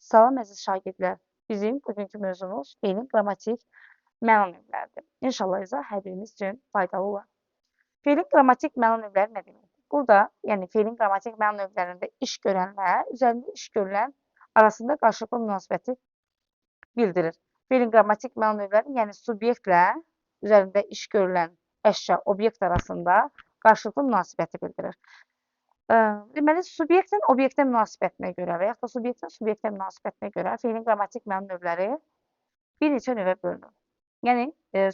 Salam əziz şagirdlər. Bizim bugünkü mövzumuz feilin qrammatik məna növləridir. İnşallah izah hər birimiz üçün faydalı olar. Feilin qrammatik məna növləri nə deməkdir? Burada, yəni feilin qrammatik məna növlərində iş görənlər üzərində iş görülən arasında qarşılıqlı münasibəti bildirir. Feilin qrammatik məna növləri, yəni subyektlə üzərində iş görülən əşya, obyekt arasında qarşılıqlı münasibəti bildirir. Deməli, subyektin obyektə münasibətinə görə və yaxud da subyektin subyektə münasibətinə görə feilin qrammatik məna növləri bir neçə növə bölünür. Yəni,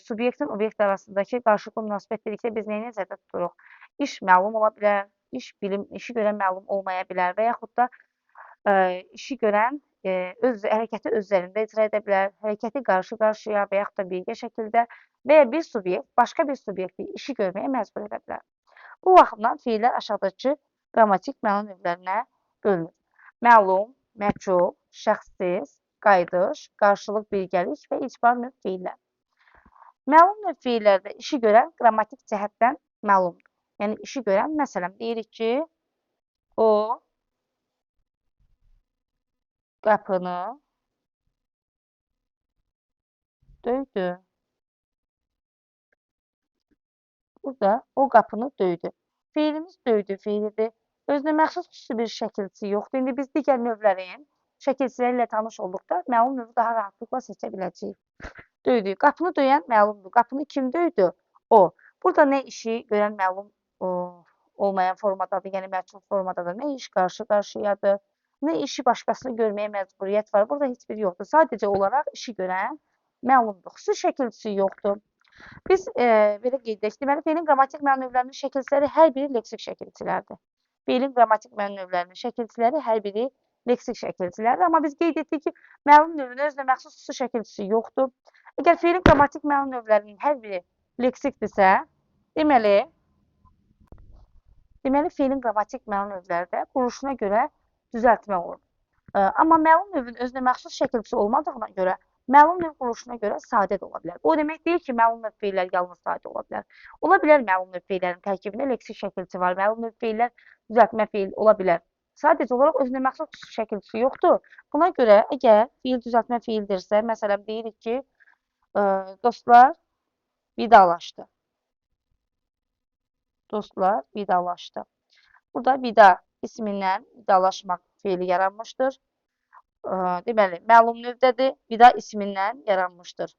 subyektin obyekt arasındakı qarşılıqlı münasibət dedikdə biz nəyi nəzərdə tuturuq? İş məlum ola bilər, işi görən məlum olmaya bilər və yaxud da işi görən hərəkəti öz üzərində icra edə bilər, hərəkəti qarşı-qarşıya və yaxud da birgə şəkildə və ya bir subyekt başqa bir subyekti işi görməyə məcbur edə bilər. Bu baxımdan feillər aşağıdakı qrammatik məna növlərinə bölünür. Məlum, məchul, şəxssiz, qayıdış, qarşılıq birgəlik və icbar növ feillər. Məlum növ feillərdə işi görən qrammatik cəhətdən məlumdur. Yəni, işi görən, məsələn, deyirik ki, o qapını döydü. Burada o qapını döydü. Feilimiz döydü feilidir. Özünə məxsus xüsusi bir şəkilçisi yoxdur. İndi biz digər növlərin şəkilçiləri ilə tanış olduqda məlum növü daha rahatlıqla seçə biləcəyik. Döydü. Qapını döyən məlumdur. Qapını kim döydü? O. Burada nə işi görən məlum olmayan formadadır, yəni məchul formadadır. Nə iş qarşı-qarşıyadır, nə işi başqasını görməyə məcburiyyət var. Burada heç biri yoxdur. Sadəcə olaraq işi görən məlumdur. Xüsusi şəkilçisi yoxdur. Biz belə qeyd edək. Deməli, feilin qrammatik məna növlərinin şəkilçiləri hər biri leksik şəkilçilərdir. Feilin qrammatik məna növlərinin şəkilçiləri hər biri leksik şəkilçilərdir. Amma biz qeyd etdik ki, məlum növün özünə məxsus xüsusi şəkilçisi yoxdur. Əgər feilin qrammatik məna növlərinin hər biri leksikdirsə, deməli feilin qrammatik məna növlərdə quruluşuna görə düzəltmə olur. Amma məlum növün özünə məxsus şəkilçisi olmadığına görə məlum növ quruluşuna görə sadə də ola bilər. O demək deyil ki, məlum növ feillər yalnız sadə ola bilər. Ola bilər məlum növ feillərin tərkibində leksik şəkilçi var. Məlum növ feillər düzəltmə feil ola bilər. Sadəcə olaraq özünə məxsus şəkilçisi yoxdur. Buna görə əgər feil düzəltmə feildirsə, məsələn deyirik ki, dostlar vidalaşdı. Dostlar vidalaşdı. Burada vida ismindən vidalaşmaq feili yaranmışdır. Deməli, məlum növdədir, vida ismindən yaranmışdır.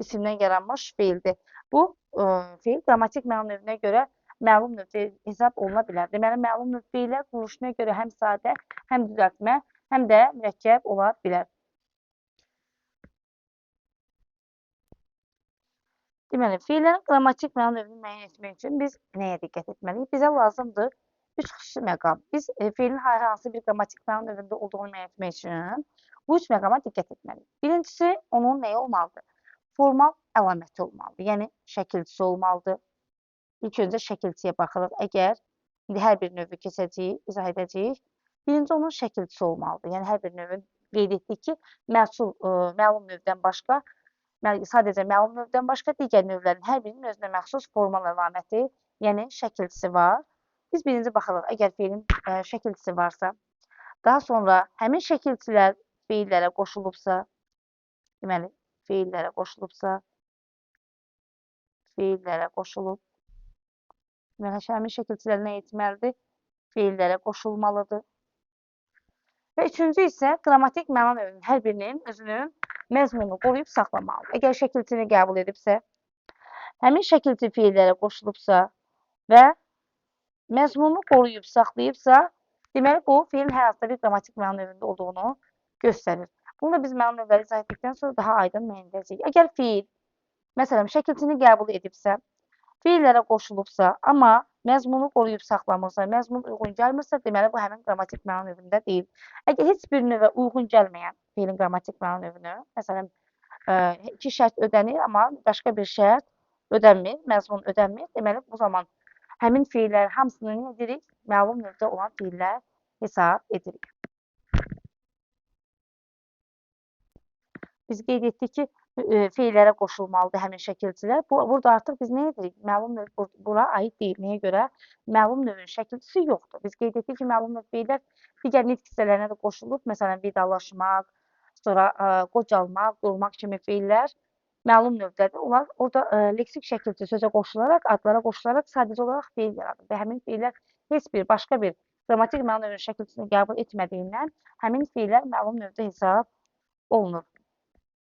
İsimdən yaranmış feildir. Bu, feil qrammatik məna növünə görə məlum növ hesab oluna bilər. Deməli, məlum növ feillər quruluşuna görə həm sadə, həm düzəltmə, həm də mürəkkəb ola bilər. Deməli, feillərin qrammatik məna növünü müəyyən etmək üçün biz nəyə diqqət etməliyik? Bizə lazımdır 3 xüsusi məqam. Biz feilin hər hansı bir qrammatik məna növündə olduğunu müəyyən etmək üçün bu 3 məqama diqqət etməliyik. Birincisi, onun nəyi olmalıdır? Formal əlaməti olmalıdır, yəni şəkilçisi olmalıdır. İlk öncə şəkilçiyə baxırıq. Əgər indi hər bir növü keçəcəyik, izah edəcəyik. Birinci, onun şəkilçisi olmalıdır. Yəni hər bir növün qeyd etdik ki, məlum növdən başqa, sadəcə məlum növdən başqa digər növlərin hər birinin özünə məxsus formal əlaməti, yəni şəkilçisi var. Biz birinci baxırıq, əgər feilin şəkilçisi varsa, daha sonra həmin şəkilçilər feillərə qoşulubsa, deməli, feillərə qoşulub, deməli, həmin şəkilçilər nə etməlidir? Feillərə qoşulmalıdır. Və üçüncü isə qrammatik məna növünün hər birinin özünün məzmununu qoruyub saxlamalıdır. Əgər şəkilçini qəbul edibsə, həmin şəkilçi feillərə qoşulubsa və məzmununu qoruyub saxlayıbsa, deməli, bu feilin hər hansısa bir qrammatik məna növündə olduğunu göstərir. Bunu da biz məna növləri izah etdikdən sonra daha aydın müəyyən edəcəyik. Əgər feil, məsələn, şəkilçini qəbul edibsə, feillərə qoşulubsa, amma məzmunu qoruyub saxlamırsa, məzmun uyğun gəlmirsə, deməli, bu həmin qrammatik məna növündə deyil. Əgər heç bir növə uyğun gəlməyən feilin qrammatik məna növünü, məsələn, 2 şərt ödənir, amma başqa bir şərt ödənmir, məzmun ödənmir, deməli, bu zaman həmin feillərin hamısını nə edirik? Məlum növdə olan feillər hesab edirik. Biz qeyd etdik ki, feillərə qoşulmalıdır həmin şəkilçilər. Burada artıq biz nə edirik? Məlum növ bura aid deyil. Nəyə görə? Məlum növün şəkilçisi yoxdur. Biz qeyd etdik ki, məlum növ feillər digər nitq hissələrinə də qoşulub. Məsələn, vidalaşmaq, sonra qocalmaq, doğmaq kimi feillər məlum növdədir. Onlar orada leksik şəkilçi sözə qoşularaq, adlara qoşularaq sadəcə olaraq feil yaradır və həmin feillər heç bir başqa bir qrammatik məlum növün şəkilçisini qəbul etmədiyindən həmin feillər məlum növdə hesab olunur.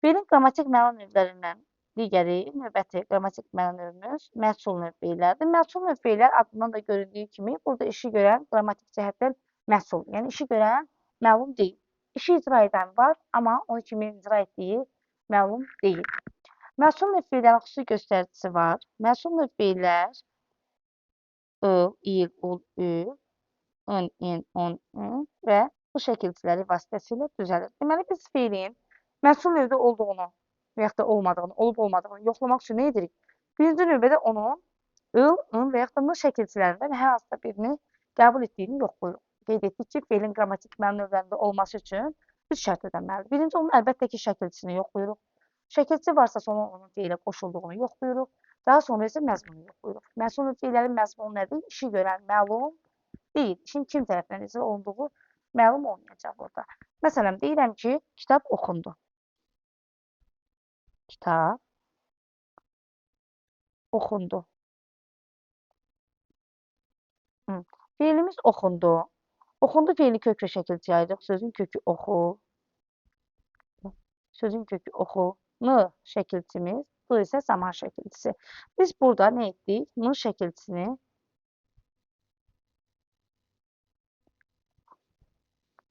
Feilin qrammatik məlum növlərindən digəri, növbəti qrammatik məlum növümüz məhsul növ feillərdir. Məhsul növ feillər adından da göründüyü kimi burada işi görən qrammatik cəhətdən məhsul, yəni işi görən məlum deyil. İşi icra edən var, amma onu kimin icra etdiyi məlum deyil. Məhsul növ feillərin xüsusi göstəricisi var. Məhsul növ feillər il, ul, ü, ın, in, on, ün və bu şəkilçiləri vasitəsilə düzəlir. Deməli, biz feilin məhsul növdə olduğunu və yaxud da olmadığını, olub-olmadığını yoxlamaq üçün nə edirik? Birinci növbədə onun ıl, ın və yaxud da n şəkilçilərindən hər hansısa birini qəbul etdiyini yoxlayırıq. Qeyd etdik ki, feilin qrammatik məlum növlərində olması üçün 3 şərt ödənməlidir. Birinci, onun əlbəttə ki, şəkilçisini yoxlayırıq. Şəkilçi varsa sonra onun feilə qoşulduğunu yoxlayırıq. Daha sonra isə məzmunu yoxlayırıq. Məhsul növ feillərin məzmunu nədir? İşi görən məlum deyil. İşin kim tərəfindən icra olunduğu məlum olmayacaq burada. Məsələn, deyirəm ki, kitab oxundu. Kitab oxundu. Feilimiz oxundu. Oxundu feili köklə şəkilçi ayırıq. Sözün kökü oxu. Sözün kökü oxu. N şəkilçimiz, D isə zaman şəkilçisi. Biz burada nə etdik? N şəkilçisini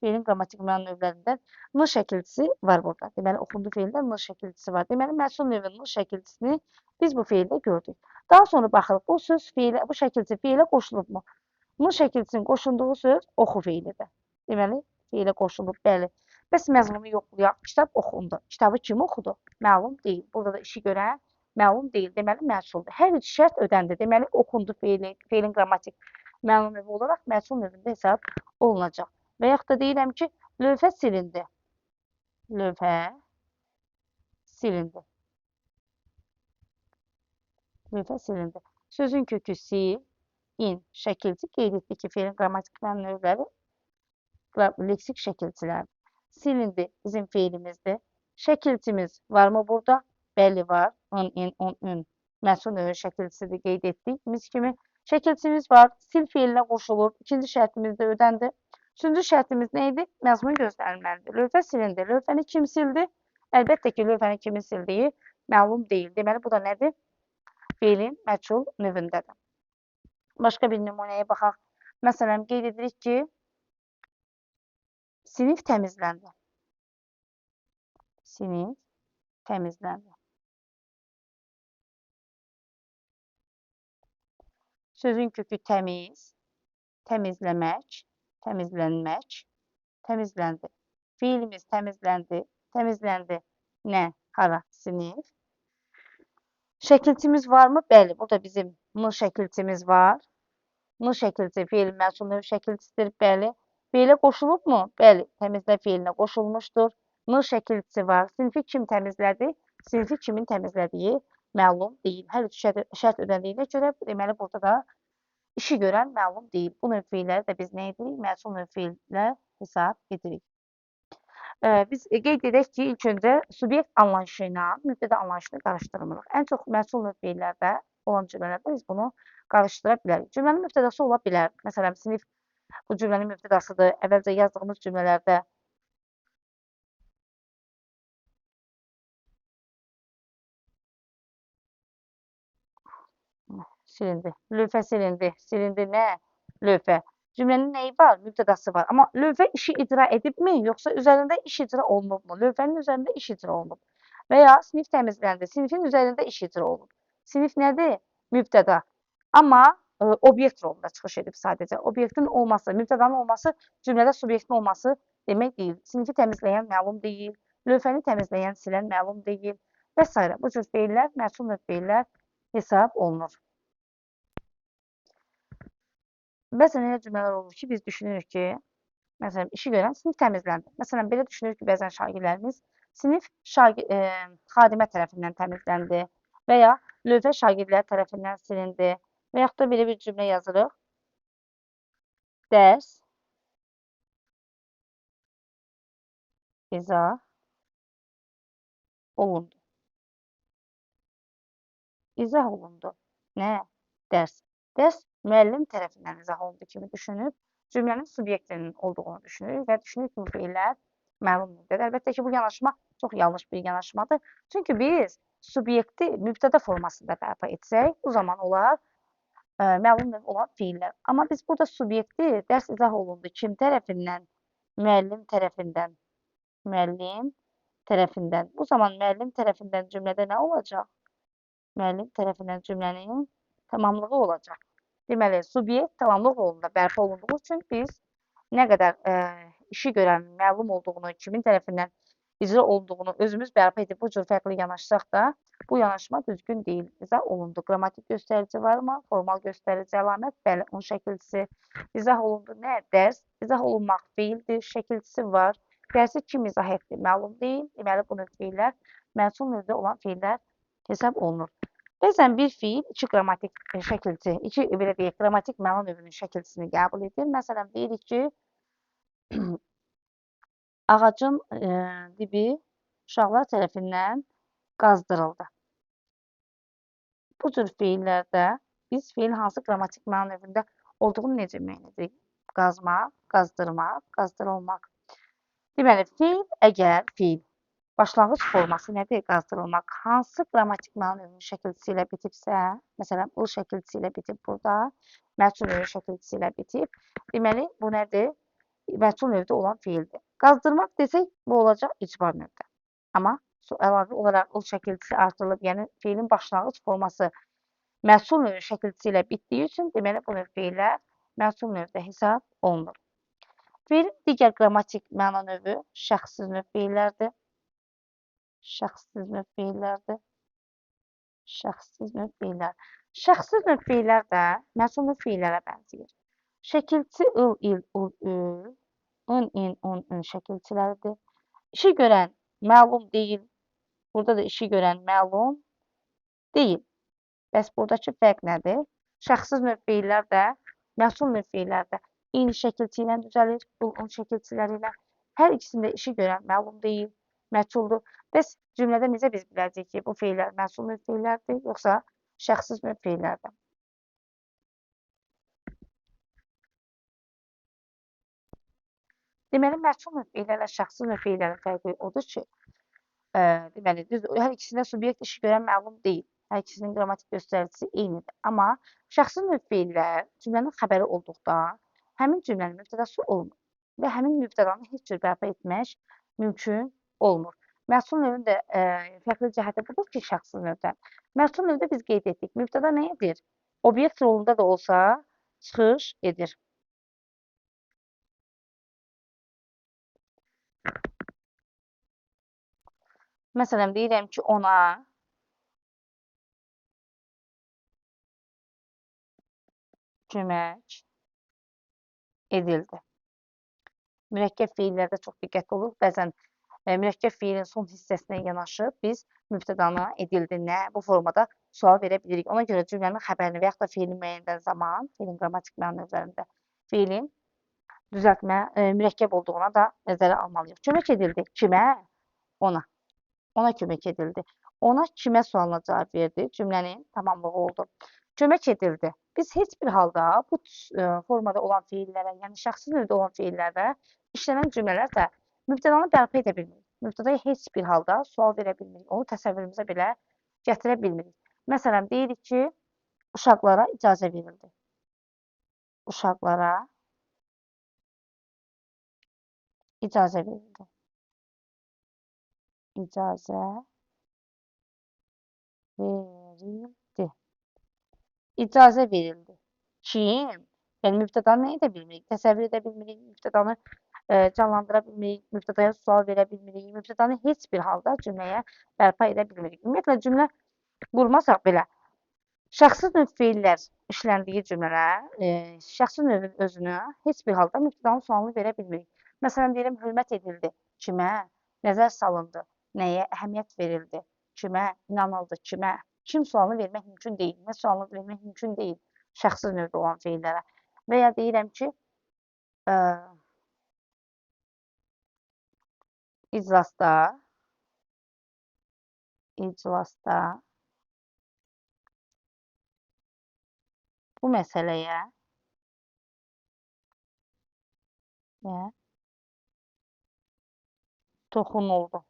feilin qrammatik məlum növlərindən N şəkilçisi var burada. Deməli, oxundu feilində N şəkilçisi var. Deməli, məhsul növünün N şəkilçisini biz bu feildə gördük. Daha sonra baxırıq, bu söz feilə, bu şəkilçi feilə qoşulubmu? N şəkilçisinin qoşulduğu söz oxu feilidir. Deməli, feilə qoşulub, bəli. Bəs məzmunu yoxlayaq. Kitab oxundu. Kitabı kim oxudu? Məlum deyil. Burada da işi görən məlum deyil. Deməli, məhsuldur. Hər üç şərt ödəndi. Deməli, oxundu feilin qrammatik məlum növü olaraq məhsul növündə hesab olunacaq. Və yaxud da deyirəm ki, lövhə silindi. Lövhə silindi. Lövhə silindi. Sözün kökü sil, in, şəkilçi qeyd etdik ki, feilin qrammatik məlum növləri leksik şəkilçilərdir. Silindi bizim feilimizdir. Şəkilçimiz varmı burada? Bəli var. In, in, on, ün. Məhsul növü şəkilçisidir qeyd etdik. Mis kimi şəkilçimiz var. Sil feilinə qoşulur. İkinci şərtimiz də ödəndi. Üçüncü şərtimiz nə idi? Məzmun göstərilməlidir. Lövhə silindi. Lövhəni kim sildi? Əlbəttə ki, lövhəni kimin sildiyi məlum deyil. Deməli, bu da nədir? Feilin məchul növündədir. Başqa bir nümunəyə baxaq. Məsələn, qeyd edirik ki, sinif təmizləndi. Sinif təmizləndi. Sözün kökü təmiz, təmizləmək, təmizlənmək, təmizləndi. Feilimiz təmizləndi, təmizləndi. Nə? Hara? Sinif. Şəkilçimiz varmı? Bəli, burada bizim N şəkilçimiz var. N şəkilçi feilin məchul növ şəkilçisidir. Bəli. Feilə qoşulubmu? Bəli, təmizlə feilinə qoşulmuşdur. N şəkilçisi var. Sinfi kim təmizlədi? Sinfi kimin təmizlədiyi məlum deyil. Hər üç şərt ödəndiyinə görə, deməli, burada da işi görən məlum deyil. Bu növ feilləri də biz nə edirik? Məchul növ feillə hesab edirik. Biz qeyd edək ki, ilk öncə subyekt anlayışı ilə mübtəda anlayışını qarışdırmırıq. Ən çox məchul növ feillərdə olan cümlələrdə biz bunu qarışdıra bilərik. Cümlənin mübtədası ola bilər. Məsələn, sinif bu cümlənin mübtədasıdır. Əvvəlcə yazdığımız cümlələrdə silindi. Lövhə silindi. Silindi nə? Lövhə. Cümlənin nəyi var? Mübtədası var. Amma lövhə işi icra edibmi, yoxsa üzərində iş icra olunubmu? Lövhənin üzərində iş icra olunub. Və ya sinif təmizləndi. Sinifin üzərində iş icra olunub. Sinif nədir? Mübtəda. Amma obyekt rolunda çıxış edib sadəcə. Obyektin olması, mübtədanın olması, cümlədə subyektin olması demək deyil. Sinifi təmizləyən məlum deyil. Lövhəni təmizləyən, silən məlum deyil. Və s. Bu cür feillər, məchul növ feillər hesab olunur. Bəzən elə cümlələr olur ki, biz düşünürük ki, məsələn, işi görən sinif təmizləndi. Məsələn, belə düşünürük ki, bəzən şagirdlərimiz Sinif xadimə tərəfindən təmizləndi və ya lövhə şagirdlər tərəfindən silindi və yaxud da belə bir cümlə yazırıq. Dərs izah olundu. İzah olundu. Nə? Dərs. Dərs müəllim tərəfindən izah olundu kimi düşünüb, cümlənin subyektinin olduğunu düşünürük və düşünürük ki, bu feillər məlum növdədir. Əlbəttə ki, bu yanaşma çox yanlış bir yanaşmadır. Çünki biz subyekti mübtəda formasında bərpa etsək, bu zaman olar məlum növ olan feillər. Amma biz burada subyekti dərs izah olundu kim tərəfindən? Müəllim tərəfindən. Müəllim tərəfindən. Bu zaman müəllim tərəfindən cümlədə nə olacaq? Müəllim tərəfindən cümlənin tamamlığı olacaq. Deməli, subyekt tamamlıq rolunda bərpa olunduğu üçün biz nə qədər işi görən, məlum olduğunu, kimin tərəfindən icra olunduğunu özümüz bərpa edib bu cür fərqli yanaşsaq da, bu yanaşma düzgün deyil. İzah olundu. Qrammatik göstərici varmı? Formal göstərici əlamət? Bəli, onun şəkilçisi. İzah olundu. Nə? Dərs. İzah olunmaq feildir. Şəkilçisi var. Dərsi kim izah etdi? Məlum deyil. Deməli, bu növ feillər məsul növdə olan feillər hesab olunur. Bəzən bir fiil iki qrammatik şəkilçi, belə deyək, qrammatik məna növünün şəkilçisini qəbul edir. Məsələn, deyirik ki, ağacın dibi uşaqlar tərəfindən qazdırıldı. Bu cür feillərdə biz feil hansı qrammatik məna növündə olduğunu necə müəyyən edirik? Qazmaq, qazdırmaq, qazdırılmaq. Deməli, əgər feil başlanğıc forması nədir? Qazdırılmaq. Hansı qrammatik məna növünün şəkilçisi ilə bitibsə, məsələn, ıl şəkilçisi ilə bitib burada, məchul növü şəkilçisi ilə bitib. Deməli, bu nədir? Məchul növdə olan feildir. Qazdırmaq desək, bu olacaq icbar növdə. Amma əlavə olaraq ıl şəkilçisi artırılıb, yəni feilin başlanğıc forması məchul növü şəkilçisi ilə bitdiyi üçün, deməli, bu növ feillər məchul növdə hesab olunur. Feilin digər qrammatik məna növü şəxssiz növ feillərdir. Şəxssiz növ feillərdir. Şəxssiz növ feillər. Şəxssiz növ feillər də məchul növ feillərə bənzəyir. Şəkilçi ıl, il, ul, ül, ın, in, un, ün şəkilçiləridir. İşi görən məlum deyil. Burada da işi görən məlum deyil. Bəs buradakı fərq nədir? Şəxssiz növ feillər də məchul növ feillər də eyni şəkilçi ilə düzəlir, ıl, un şəkilçiləri ilə. Hər ikisində işi görən məlum deyil, məchuldur. Bəs cümlədə necə biz biləcəyik ki, bu feillər məchul növ feillərdir, yoxsa şəxssiz növ feillərdir? Deməli, məchul növ feillərlə şəxssiz növ feillərin fərqi odur ki, deməli, hər ikisində subyekt işi görən məlum deyil. Hər ikisinin qrammatik göstəricisi eynidir. Amma şəxssiz növ feillər cümlənin xəbəri olduqda həmin cümlənin mübtədası olmur və həmin mübtədanı heç cür bərpa etmək mümkün olmur. Məchul növün də fərqli cəhəti budur ki, şəxssiz növdən. Məchul növdə biz qeyd etdik. Mübtəda nə edir? Obyekt rolunda da olsa çıxış edir. Məsələn, deyirəm ki, ona kömək edildi. Mürəkkəb feillərdə çox diqqətli olub. Bəzən mürəkkəb feilin son hissəsinə yanaşıb biz mübtədanı edildi, nə bu formada sual verə bilirik. Ona görə cümlənin xəbərini və yaxud da feilin müəyyən edən zaman, feilin qrammatik məna növlərində feilin düzəltmə mürəkkəb olduğuna da nəzərə almalıyıq. Kömək edildi. Kimə? Ona. Ona kömək edildi. Ona kimə sualına cavab verdi? Cümlənin tamamlığı oldu. Kömək edildi. Biz heç bir halda bu formada olan feillərə, yəni şəxsiz növdə olan feillərdə işlənən cümlələrdə mübtədanı bərpa edə bilmirik. Mübtədaya heç bir halda sual verə bilmirik. Onu təsəvvürümüzə belə gətirə bilmirik. Məsələn, deyirik ki, uşaqlara icazə verildi. Uşaqlara icazə verildi. İcazə verildi. İcazə verildi. Kim? Yəni, mübtədanı nə edə bilmirik? Təsəvvür edə bilmirik, mübtədanı canlandıra bilmirik, mübtədaya sual verə bilmirik, mübtədanı heç bir halda cümləyə bərpa edə bilmirik. Ümumiyyətlə, cümlə qurmasaq belə, şəxsiz növ feillər işləndiyi cümlələr, şəxsiz növün özünü heç bir halda mübtədanın sualını verə bilmirik. Məsələn, deyirəm, hörmət edildi. Kimə? Nəzər salındı. Nəyə əhəmiyyət verildi? Kimə inanıldı? Kimə? Kim sualını vermək mümkün deyil. Nə sualını vermək mümkün deyil şəxsi növdə olan feillərə. Və ya deyirəm ki, iclasda bu məsələyə toxunuldu.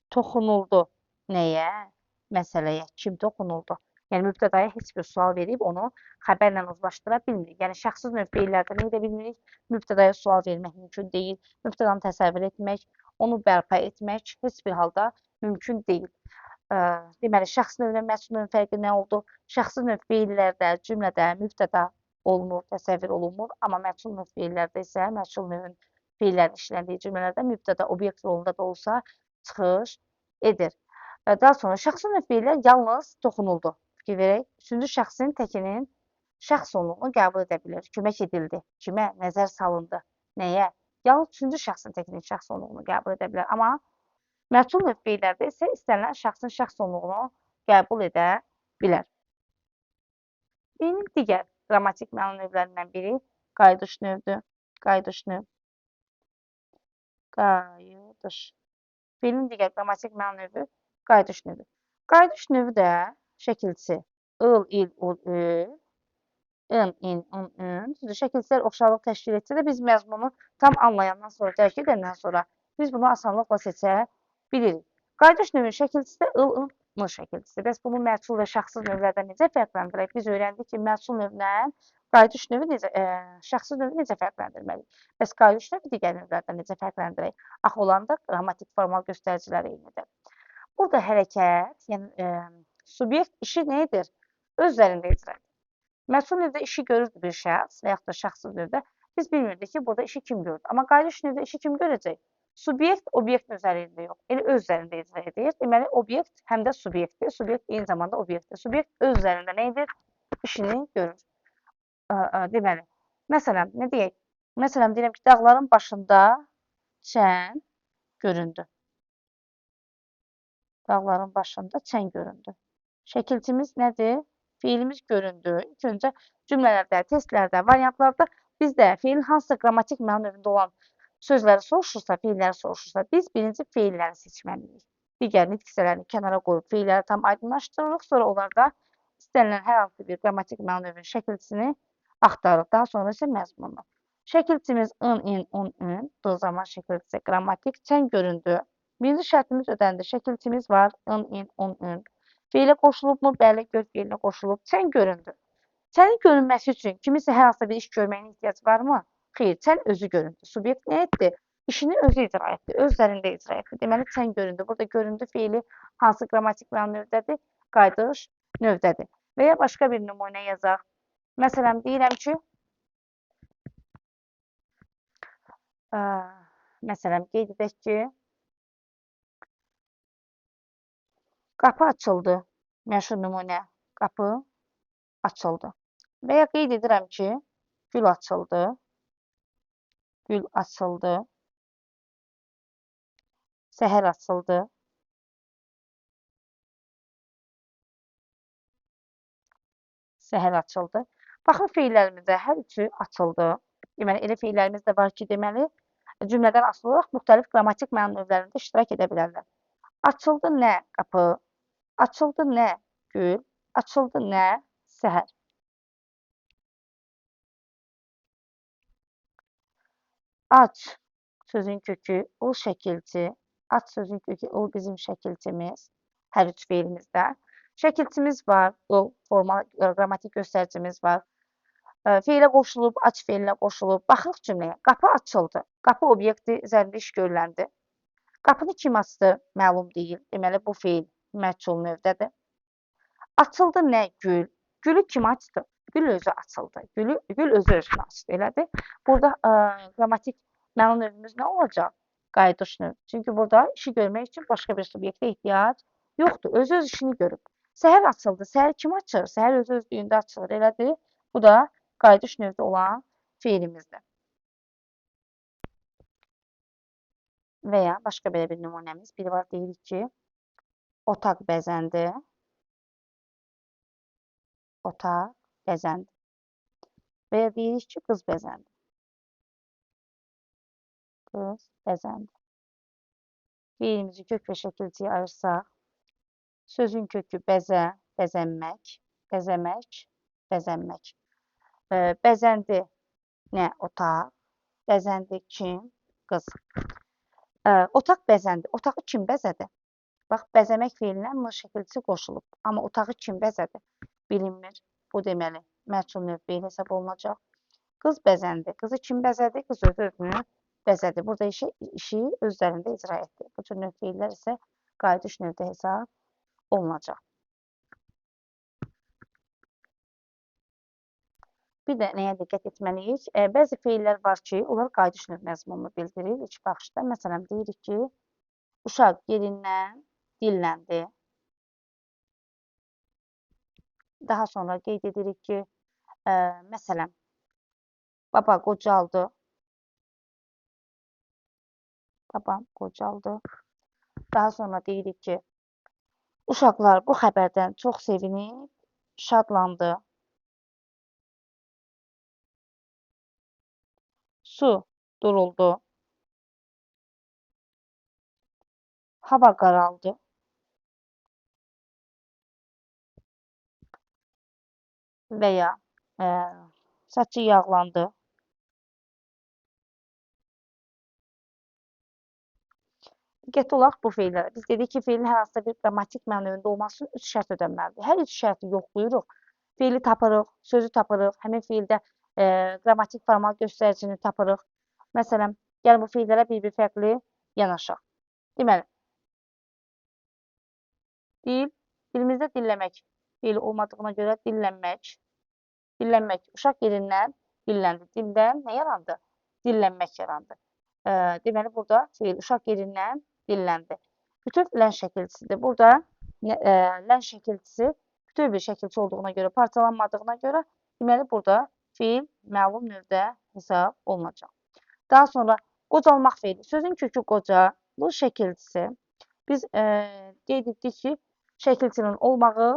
Toxunuldu. Nəyə? Məsələyə. Kim toxunuldu? Yəni, mübtədaya heç bir sual verib onu xəbərlə uzlaşdıra bilmirik. Yəni, şəxsi növ feillərdə nə edə bilmirik? Mübtədaya sual vermək mümkün deyil. Mübtədanı təsəvvür etmək, onu bərpa etmək heç bir halda mümkün deyil. Deməli, şəxsi növlə məchul növün fərqi nə oldu? Şəxsi növ feillərdə, cümlədə mübtəda olunur, təsəvvür olunmur. Amma məchul növ feillərdə isə məchul növün feillərin işləndiyi cümlələrdə mübtəda obyekt rolunda da olsa çıxış edir. Daha sonra şəxsi növ feillər yalnız toxunuldu. Fikir verək. Üçüncü şəxsin təkinin şəxs onluğunu qəbul edə bilir. Kömək edildi. Kimə? Nəzər salındı. Nəyə? Yalnız üçüncü şəxsin təkinin şəxs onluğunu qəbul edə bilər. Amma məchul növ feillərdə isə istənilən şəxsin şəxs onluğunu qəbul edə bilər. Feilin digər qrammatik məna növlərindən biri qayıdış növdür. Qayıdış növ. Qayıdış. Feilin digər qrammatik məna növü qayıdış növü. Qayıdış növü də şəkilçisi ıl, il, ul, ül, ın, in, un, ün. Şəkilçilər oxşarlıq təşkil etsə də biz məzmunu tam anlayandan sonra, dərk edəndən sonra biz bunu asanlıqla seçə bilirik. Qayıdış növünün şəkilçisi də ıl, ın, mı şəkilçisi. Bəs bunu məchul və şəxsiz növlərdən necə fərqləndirək? Biz öyrəndik ki, məchul növlə qayıdış növü şəxsiz növü necə fərqləndirməliyik? Bəs qayıdış növü digər növlərdən necə fərqləndirək? Axı onların da qrammatik formal göstəriciləri eynidir. Burada hərəkət, yəni subyekt işi nə edir? Öz üzərində icra edir. Məchul növdə işi görürdü bir şəxs və yaxud da şəxsiz növdə. Biz bilmirdik ki, burada işi kim gördü. Amma qayıdış növdə işi kim görəcək? Subyekt obyektin üzərində yox, elə öz üzərində icra edir. Deməli, obyekt həm də subyektdir. Subyekt eyni zamanda obyektdir. Subyekt öz üzərində nə edir? İşini görür. Deməli, məsələn, nə deyək? Məsələn, deyirəm ki, dağların başında çən göründü. Dağların başında çən göründü. Şəkilçimiz nədir? Feilimiz göründü. İlk öncə cümlələrdə, testlərdə, variantlarda bizdə feilin hansısa qrammatik məna növündə olan sözləri soruşursa, feilləri soruşursa, biz birinci feilləri seçməliyik. Digər nitq hissələrini kənara qoyub feilləri tam aydınlaşdırırıq. Sonra onlarda istənilən hər hansı bir qrammatik məna növünün şəkilçisini axtarırıq. Daha sonra isə məzmununu. Şəkilçimiz ın, in, un, ün. Bu zaman şəkilçisi qrammatik çən göründü. Birinci şərtimiz ödəndi. Şəkilçimiz var. In, in, un, ün. Feilə qoşulubmu? Bəli, gör feilinə qoşulub. Çən göründü. Çənin görünməsi üçün kimisə hər hansı bir iş görməyinin ehtiyac varmı? Xeyr, çən özü göründü. Subyekt nə etdi? İşini özü icra etdi. Öz üzərində icra etdi. Deməli, çən göründü. Burada göründü feili hansı qrammatik məna növdədir? Qayıdış növdədir. Və ya başqa bir nümunə yazaq. Məsələn, deyirəm ki, qeyd edək ki, qapı açıldı. Məşhur nümunə. Qapı açıldı. Və ya qeyd edirəm ki, gül açıldı. Gül açıldı. Səhər açıldı. Səhər açıldı. Baxın feillərimizdə hər üçü açıldı. Deməli, elə feillərimiz də var ki, deməli, cümlədən asılı olaraq müxtəlif qrammatik məna növlərində iştirak edə bilərlər. Açıldı nə qapı? Açıldı nə gül? Açıldı nə səhər? Aç sözün kökü ol şəkilçi. Aç sözün kökü ol bizim şəkilçimiz. Hər üç feilimizdə. Şəkilçimiz var, ol formal qrammatik göstəricimiz var. Feilə qoşulub, aç feilinə qoşulub. Baxırıq cümləyə. Qapı açıldı. Qapı obyekti üzərində iş görüləndi. Qapını kim açdı? Məlum deyil. Deməli, bu feil məchul növdədir. Açıldı nə gül? Gülü kim açdı? Gül özü açıldı. Gül özü özünü açdı. Elədir. Burada qrammatik məna növümüz nə olacaq? Qayıdış növü. Çünki burada işi görmək üçün başqa bir subyektə ehtiyac yoxdur. Özü öz işini görüb. Səhər açıldı. Səhər kim açır? Səhər özü özlüyündə açılır. Elədir. Bu da qayıdış növdə olan feilimizdir. və ya başqa belə bir nümunəmiz. Biri var, deyirik ki, otaq bəzəndi. Otaq bəzəndi. Və ya deyirik ki, qız bəzəndi. Qız bəzəndi. Fiilimizi kök və şəkilciyə ayırsaq, sözün kökü bəzə, bəzənmək, bəzəmək, bəzənmək. Bəzəndi nə? Otaq. Bəzəndi kim? Qız. Otaq bəzəndi. Otağı kim bəzədi? Bax, bəzəmək feilinə m şəkilcisi qoşulub. Amma otağı kim bəzədi? Bilinmir. Bu deməli, məchul növ feil hesab olunacaq. Qız bəzəndi. Qızı kim bəzədi? Qız özünü bəzədi. Burada işi özlərində icra etdi. Bu tür növ feillər isə qayıdış növdə hesab olunacaq. Bir də nəyə diqqət etməliyik? Bəzi feillər var ki, onlar qayıdış növ məzmununu bildirir ilk baxışda. Məsələn, deyirik ki, uşaq yerindən dilləndi. Daha sonra qeyd edirik ki, məsələn, baba qocaldı. Babam qocaldı. Daha sonra deyirik ki, uşaqlar bu xəbərdən çox sevinib, şadlandı. Su duruldu. Hava qaraldı. Və ya saçı yağlandı. Diqqətli olaq bu feillərə. Biz dedik ki, feilin hər hansısa bir qrammatik mənövündə olması üçün 3 şərt ödənməlidir. Hər 3 şərti yoxlayırıq. Feili tapırıq, sözü tapırıq, həmin feildə qrammatik formal göstəricini tapırıq. Məsələn, gəlin bu feillərə bir-bir fərqli yanaşaq. Deməli, dilimizdə dilləmək feili olmadığına görə dillənmək. Dillənmək, uşaq yerindən dilləndi. Dildən nə yarandı? Dillənmək yarandı. Deməli, burada feil uşaq yerindən dilləndi. Bütöv lən şəkilçisidir. Burada lən şəkilçisi bütöv bir şəkilçi olduğuna görə, parçalanmadığına görə, deməli, burada feil məlum növdə hesab olunacaq. Daha sonra qocalmaq feili. Sözün kökü qoca, bu şəkilçisi. Biz qeyd etdik ki, şəkilçinin olmağı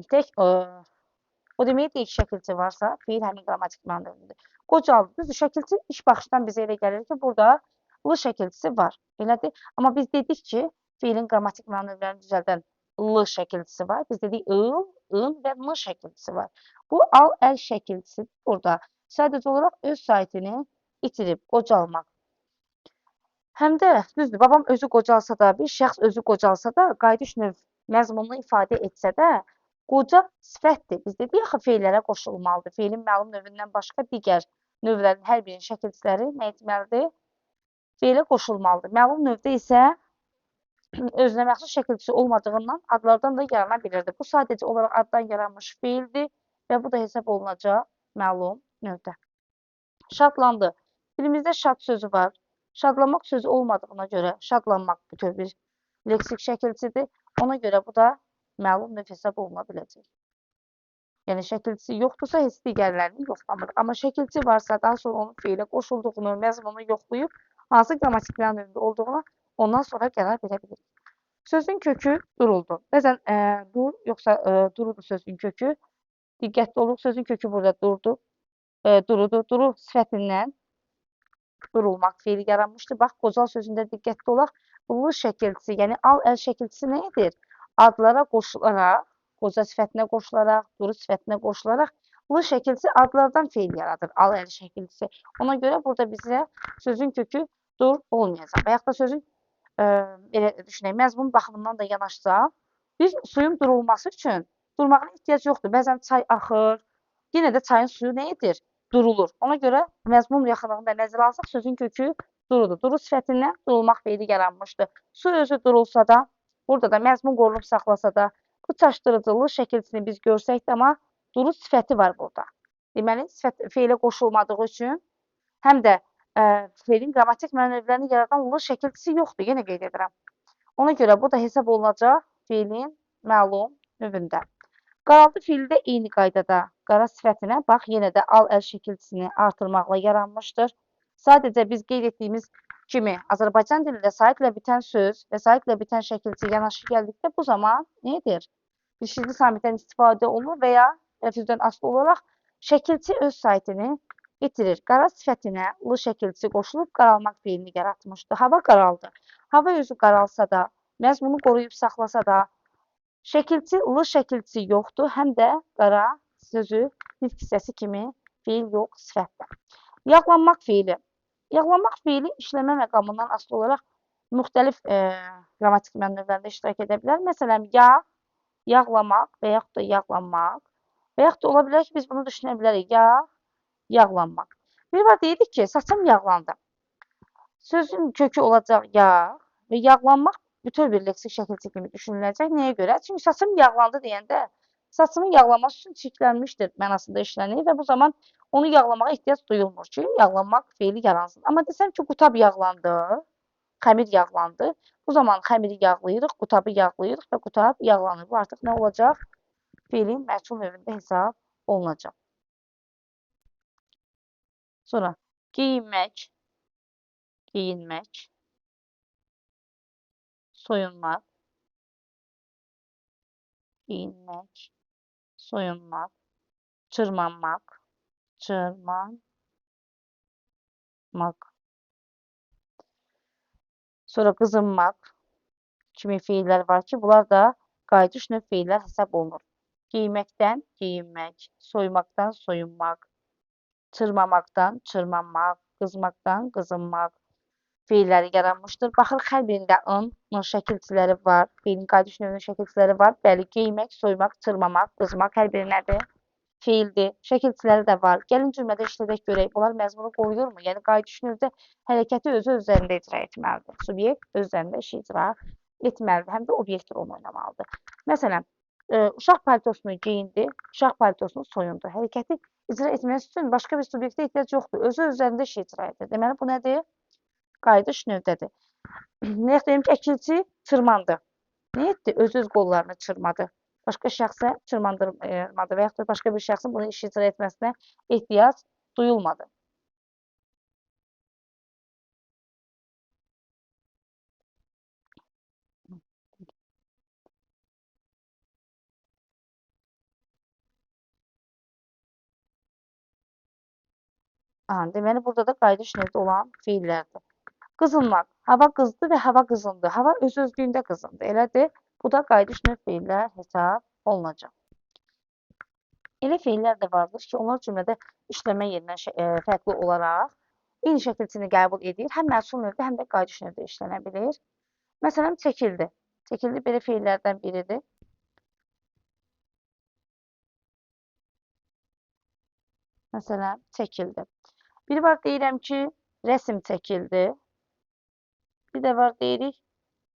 tək o demək deyək şəkilçi varsa, feil həmin qrammatik mənövündür. Qocaldı. Düzdür, şəkilçi ilk baxışdan bizə elə gəlir ki, burada l şəkilçisi var. Elədir. Amma biz dedik ki, feilin qrammatik mənövlərini düzəldən l şəkilçisi var. Biz dedik ıl, ın və n şəkilçisi var. Bu al, əl şəkilçisi burada sadəcə olaraq öz saytını itirib, qocalmaq. Həm də, düzdür, babam özü qocalsa da, bir şəxs özü qocalsa da, qayıdış növ məzmununu ifadə etsə də, qoca sifətdir. Biz dedik axı feillərə qoşulmalıdır. Feilin məlum növündən başqa digər növlərin hər birinin şəkilçiləri nə etməlidir? Feilə qoşulmalıdır. Məlum növdə isə özünə məxsus şəkilçisi olmadığından adlardan da yarana bilirdi. Bu sadəcə olaraq addan yaranmış feildir və bu da hesab olunacaq məlum növdə. Şadlandı. Dilimizdə şad sözü var. Şadlanmaq sözü olmadığına görə şadlanmaq bütöv bir leksik şəkilçidir. Ona görə bu da məlum növ hesab oluna biləcək. Yəni, şəkilçisi yoxdursa, heç digərlərini yoxlamır. Amma şəkilçi varsa, daha sonra onun feilə qoşulduğunu, məzmununu yoxlayıb, hansı qrammatik mənövündə olduğuna ondan sonra qərar verə bilirik. Sözün kökü duruldu. Bəzən dur, yoxsa durudur sözün kökü. Diqqətli olub, sözün kökü burada durdu. Durudu. Duru sifətindən durulmaq feili yaranmışdır. Bax, qocal sözündə diqqətli olaq. L şəkilçisi, yəni al, əl şəkilçisi nə edir? Adlara qoşularaq, qoca sifətinə qoşularaq, duru sifətinə qoşularaq l şəkilçisi adlardan feil yaradır, al, əl şəkilçisi. Ona görə burada bizə sözün kökü dur olmayacaq. Və yaxud da sözün, belə düşünək, məzmun baxımından da yanaşsaq, biz suyun durulması üçün durmağına ehtiyac yoxdur. Bəzən çay axır, yenə də çayın suyu nə edir? Durulur. Ona görə məzmun yaxınlığında nəzərə alsaq, sözün kökü durudur. Duru sifətindən durulmaq feili yaranmışdır. Su özü durulsa da, burada da məzmun qorunub saxlasa da, bu çaşdırıcılı şəkilçisini biz görsək də, amma duru sifəti var burada. Deməli, sifət feilə qoşulmadığı üçün həm də feilin qrammatik mənövlərini yaradan l şəkilçisi yoxdur. Yenə qeyd edirəm. Ona görə bu da hesab olunacaq feilin məlum növündə. Qaraldı feili də eyni qaydada qara sifətinə, bax, yenə də al, əl şəkilçisini artırmaqla yaranmışdır. Sadəcə biz qeyd etdiyimiz kimi Azərbaycan dilində saitlə bitən söz və saitlə bitən şəkilçi yanaşı gəldikdə bu zaman nə edir? Dişli samitdən istifadə olunur və ya ləfzdən asılı olaraq şəkilçi öz saitini itirir. Qara sifətinə lı şəkilçi qoşulub qaralmaq fiilini yaratmışdı. Hava qaraldı. Hava özü qaralsa da, məzmunu qoruyub saxlasa da, şəkilçi, lı şəkilçi yoxdur, həm də qara sözü nitq hissəsi kimi fiil yox, sifətdə. Yağlanmaq fiili. Yağlanmaq fiili işləmə məqamından asılı olaraq müxtəlif qrammatik mənövlərdə iştirak edə bilər. Məsələn, yağlamaq və yaxud da yağlanmaq və yaxud da ola bilər ki, biz bunu düşünə bilərik. Yağlanmaq. Bir var deyirik ki, saçım yağlandı. Sözün kökü olacaq yağ və yağlanmaq bütöv bir leksik şəkilçi kimi düşünüləcək. Nəyə görə? Çünki saçım yağlandı deyəndə saçımın yağlaması üçün çirklənmişdir mənasında işlənir və bu zaman onu yağlamağa ehtiyac duyulmur ki, yağlanmaq fiili yaransın. Amma desəm ki, qutab yağlandı, xəmir yağlandı. Bu zaman xəmiri yağlayırıq, qutabı yağlayırıq və qutab yağlanır. Bu artıq nə olacaq? Fiilin məhsul növündə hesab olunacaq. Sonra geyinmək, geyinmək, soyunmaq, geyinmək, soyunmaq, çırmanmaq, çırmanmaq. Sonra qızınmaq kimi fiillər var ki, bunlar da qayıdış növ fiillər hesab olunur. Giyməkdən geyinmək, soyumaqdan soyunmaq, çırmamaqdan çırmanmaq, qızmaqdan qızınmaq fiilləri yaranmışdır. Baxır, hər birində n şəkilçiləri var, fiilin qayıdış növünün şəkilçiləri var. Bəli, geymək, soymaq, çırmamaq, qızmaq hər biri nədir? Fiildir. Şəkilçiləri də var. Gəlin cümlədə işlədək görək. Bunlar məzmunu qoruyurmu? Yəni, qayıdış növdə hərəkəti özü üzərində icra etməlidir. Subyekt öz üzərində işi icra etməlidir. Həm də obyekt rol oynamalıdır. Məsələn, uşaq paltosunu geyindi, uşaq paltosunu soyundu. Hərəkəti icra etməsi üçün başqa bir subyektə ehtiyac yoxdur. Özü üzərində işi icra edir. Deməli, bu nədir? Qayıdış növdədir. Nəyək deyim ki, əkilçi çırmandı. Nə etdi? Öz qollarını çırmadı. Başqa şəxsə çırmandırmadı və yaxud da başqa bir şəxsin bunu iş icra etməsinə ehtiyac duyulmadı. Deməli, burada da qayıdış növdə olan fiillərdir. Qızınmaq. Hava qızdı və hava qızındı. Hava öz-özlüyündə qızındı. Elədir. Bu da qayıdış növ fiillər hesab olunacaq. Elə fiillər də vardır ki, onlar cümlədə işləmə yerindən fərqli olaraq eyni şəkilçini qəbul edir. Həm məhsul növdə, həm də qayıdış növdə işlənə bilir. Məsələn, çəkildi. Çəkildi belə fiillərdən biridir. Məsələn, çəkildi. Bir var deyirəm ki, rəsm çəkildi. Bir də var deyirik,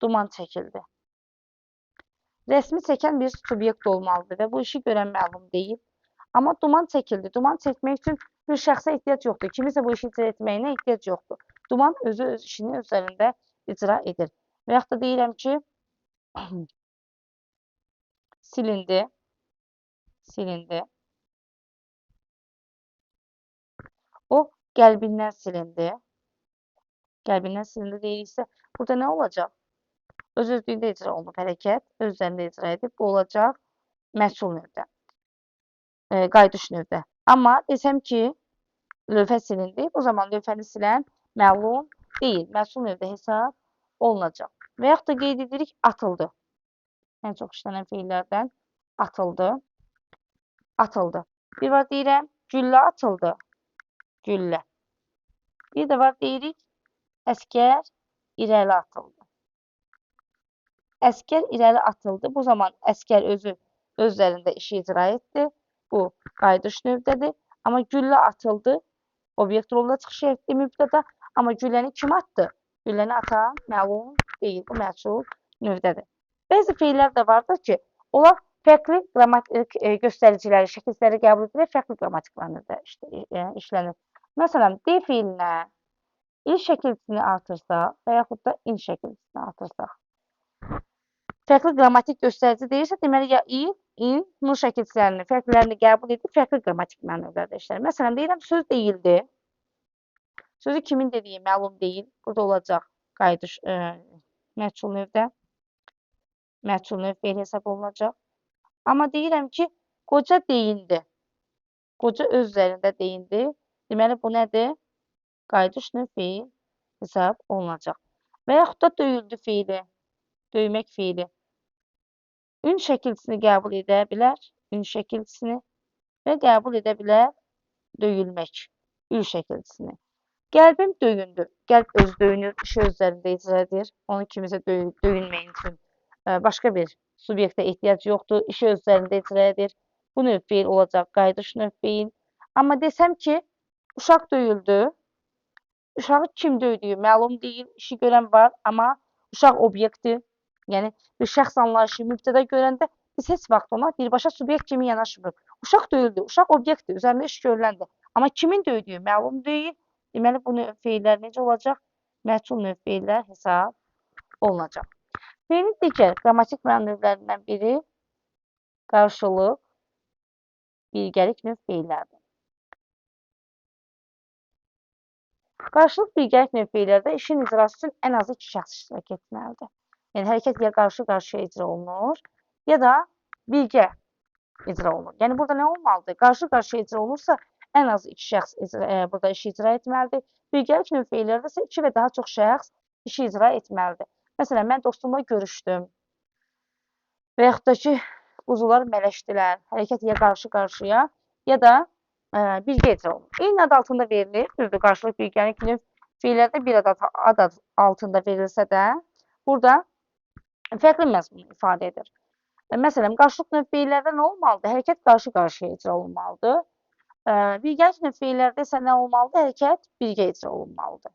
duman çəkildi. Rəsmi çəkən bir subyekt olmalıdır və bu işi görən məlum deyil. Amma duman çəkildi. Duman çəkmək üçün bir şəxsə ehtiyac yoxdur. Kimisə bu işi icra etməyinə ehtiyac yoxdur. Duman özü öz işini öz üzərində icra edir. Və yaxud da deyirəm ki, silindi. Silindi. O qəlbindən silindi. Qəlbindən silindi deyiriksə, burada nə olacaq? Öz-özlüyündə icra olunub hərəkət, öz üzərində icra edib, bu olacaq məhsul növdə, qayıdış növdə. Amma desəm ki, lövhə silindi, o zaman lövhəni silən məlum deyil, məhsul növdə hesab olunacaq. Və yaxud da qeyd edirik, atıldı. Ən çox işlənən fiillərdən atıldı, atıldı. Bir var deyirəm, güllə atıldı, güllə. Bir də var deyirik, əskər irəli atıldı. Əskər irəli atıldı. Bu zaman əskər özü öz üzərində işi icra etdi. Bu qayıdış növdədir. Amma güllə atıldı. Obyekt roluna çıxış etdi mübtəda. Amma gülləni kim atdı? Gülləni atan məlum deyil. Bu məhsul növdədir. Bəzi fiillər də vardır ki, onlar fərqli qrammatik göstəriciləri, şəkilləri qəbul edilir, fərqli qrammatik mənada işlənir. Məsələn, D fiilinə il şəkilçisini artırsaq və yaxud da in şəkilçisini artırsaq. Fərqli qrammatik göstərici deyirsə, deməli, ya il, in, nun şəkilçilərini, fərqlərini qəbul edib, fərqli qrammatik mənada işlənir. Məsələn, deyirəm, söz deyildi. Sözü kimin dediyi məlum deyil. Burada olacaq qayıdış məchul növdə. Məchul növ feil hesab olunacaq. Amma deyirəm ki, qoca deyindi. Qoca öz üzərində deyindi. Deməli, bu nədir? Qayıdış növ feil hesab olunacaq. Və yaxud da döyüldü feili, döymək feili. Ün şəkilçisini qəbul edə bilər, ün şəkilçisini və qəbul edə bilər döyülmək, ül şəkilçisini. Qəlbim döyündü. Qəlb öz döyünür, işi öz üzərində icra edir. Onu kimisə döyünməyin üçün başqa bir subyektə ehtiyac yoxdur. İşi öz üzərində icra edir. Bu növ feil olacaq, qayıdış növ feil. Amma desəm ki, uşaq döyüldü. Uşağı kim döydüyü məlum deyil, işi görən var, amma uşaq obyektdir. Yəni, bir şəxs anlayışı mübtəda görəndə biz heç vaxt ona birbaşa subyekt kimi yanaşmırıq. Uşaq döyüldü, uşaq obyektdir, üzərində iş görüləndir. Amma kimin döydüyü məlum deyil. Deməli, bu növ feillər necə olacaq? Məchul növ feillər hesab olunacaq. Feilin digər qrammatik məna növlərindən biri qarşılıq, birgəlik növ feillərdir. Qarşılıq birgəlik növ feillərdə işin icrası üçün ən azı 2 şəxs iştirak etməlidir. Yəni, hərəkət ya qarşı-qarşıya icra olunur, ya da birgə icra olunur. Yəni, burada nə olmalıdır? Qarşı-qarşıya icra olunursa, ən az 2 şəxs burada işi icra etməlidir. Birgəlik növ feillərdə isə 2 və daha çox şəxs işi icra etməlidir. Məsələn, mən dostumla görüşdüm və yaxud da ki, quzular mələşdilər. Hərəkət ya qarşı-qarşıya, ya da birgə icra olunur. Eyni ad altında verilir. Düzdür, qarşılıq birgəlik növ feillərdə bir ad altında verilsə də, burada fərqli məzmun ifadə edir. Məsələn, qarşılıq növ feillərdə nə olmalıdır? Hərəkət qarşı-qarşıya icra olunmalıdır. Birgəlik növ feillərdə isə nə olmalıdır? Hərəkət birgə icra olunmalıdır.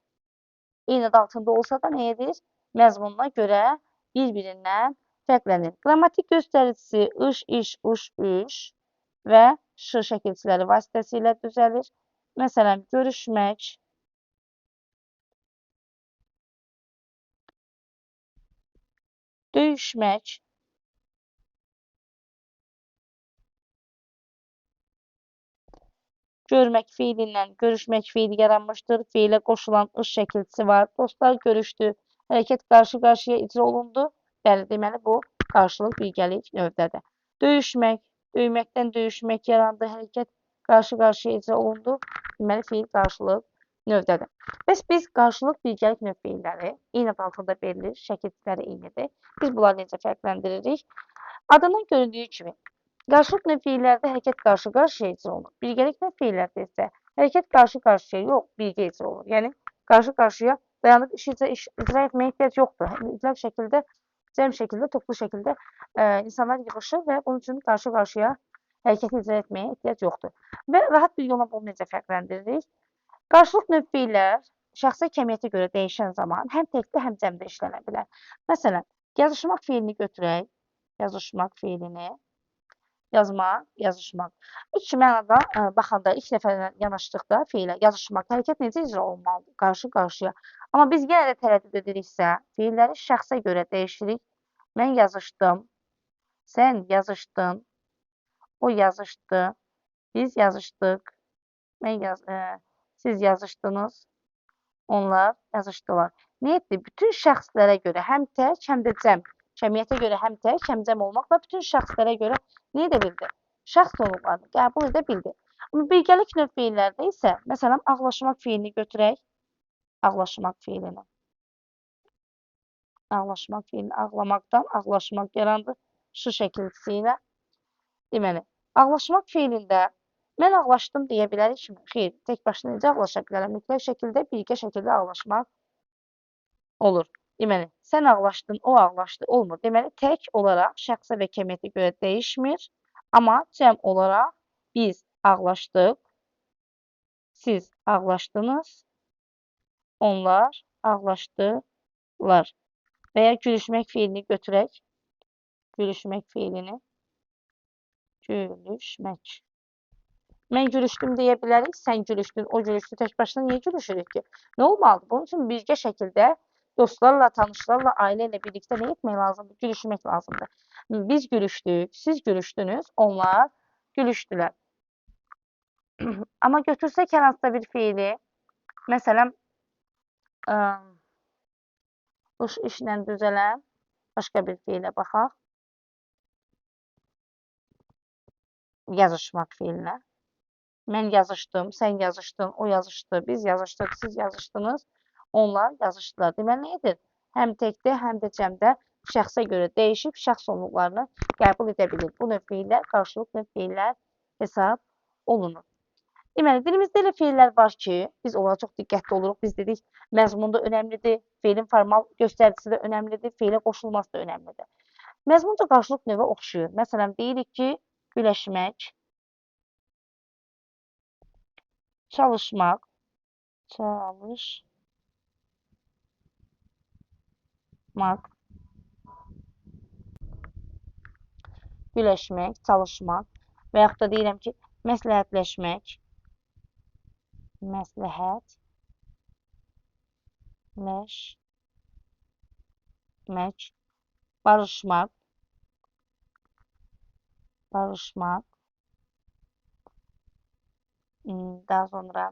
Eyni ad altında olsa da nə edir? Məzmununa görə bir-birindən fərqlənir. Qrammatik göstəricisi ış, iş, uş, üş və ş şəkilçiləri vasitəsilə düzəlir. Məsələn, görüşmək, döyüşmək, görmək feilindən görüşmək feili yaranmışdır. Feilə qoşulan ış şəkilçisi var. Dostlar görüşdü. Hərəkət qarşı-qarşıya icra olundu. Bəli, deməli bu qarşılıq birgəlik növdədir. Döyüşmək, döyməkdən döyüşmək yarandı. Hərəkət qarşı-qarşıya icra olundu. Deməli feil qarşılıq növdədir. Bəs biz qarşılıq birgəlik növ feilləri eyni ad altında verilir, şəkilçiləri eynidir. Biz bunları necə fərqləndiririk? Adından göründüyü kimi qarşılıq növ feillərdə hərəkət qarşı-qarşıya icra olunur. Birgəlik növ feillərdə isə hərəkət qarşı-qarşıya yox, birgə icra olunur. Yəni, qarşı-qarşıya dayanıb icra etməyə ehtiyac yoxdur. Mütləq şəkildə, cəm şəkildə, toplu şəkildə insanlar yığışır və bunun üçün qarşı-qarşıya hərəkəti icra etməyə ehtiyac yoxdur. Və rahat bir yolla bunu necə fərqləndiririk? Qarşılıq növ feillər şəxsə kəmiyyətə görə dəyişən zaman həm təkdə, həm cəmdə işlənə bilər. Məsələn, yazışmaq feilini götürək. Yazışmaq feilini. Yazmaq, yazışmaq. İlk mənada baxanda, ilk dəfə yanaşdıqda feilə yazışmaq, hərəkət necə icra olunmalıdır? Qarşı-qarşıya. Amma biz yenə də tərəddüd ediriksə, feilləri şəxsə görə dəyişirik. Mən yazışdım, sən yazışdın, o yazışdı, biz yazışdıq, siz yazışdınız, onlar yazışdılar. Nə etdi? Bütün şəxslərə görə həm tək, həm də cəm. Cəmiyyətə görə həm tək, həm cəm olmaqla bütün şəxslərə görə nə edə bildi? Şəxs olunlarını qəbul edə bildi. Amma birgəlik növ feillərdə isə, məsələn, ağlaşmaq feilini götürək. Ağlaşmaq feilini. Ağlaşmaq feilini ağlamaqdan ağlaşmaq yarandı. Şu şəkilçisi ilə. Deməli, ağlaşmaq feilində mən ağlaşdım deyə bilərikmi? Xeyr, tək başına necə ağlaşa bilərəm? Mütləq şəkildə, birgə şəkildə ağlaşmaq olur. Deməli, sən ağlaşdın, o ağlaşdı, olmur. Deməli, tək olaraq şəxsə və kəmiyyətə görə dəyişmir. Amma cəm olaraq biz ağlaşdıq, siz ağlaşdınız, onlar ağlaşdılar. Və ya gülüşmək feilini götürək. Gülüşmək feilini. Gülüşmək. Mən gülüşdüm deyə bilərik, sən gülüşdün, o gülüşdü, tək başına niyə gülüşürük ki? Nə olmalıdır? Bunun üçün birgə şəkildə dostlarla, tanışlarla, ailə ilə birlikdə nə etmək lazımdır? Gülüşmək lazımdır. Biz gülüşdük, siz gülüşdünüz, onlar gülüşdülər. Amma götürsək hər hansısa bir feili, məsələn, işlə düzələn başqa bir feilə baxaq. Yazışmaq feilinə. Mən yazışdım, sən yazışdın, o yazışdı, biz yazışdıq, siz yazışdınız, onlar yazışdılar. Deməli, nədir? Həm təkdə, həm də cəmdə şəxsə görə dəyişib şəxs onluqlarını qəbul edə bilir. Bu növ feillər qarşılıq növ feillər hesab olunur. Deməli, dilimizdə elə feillər var ki, biz onlara çox diqqətli oluruq. Biz dedik, məzmun da önəmlidir, feilin formal göstəricisi də önəmlidir, feilə qoşulması da önəmlidir. Məzmunca qarşılıq növə oxşuyur. Məsələn, deyirik ki, güləşmək, çalışmaq, güləşmək, çalışmaq və yaxud da deyirəm ki, məsləhətləşmək, barışmaq, daha sonra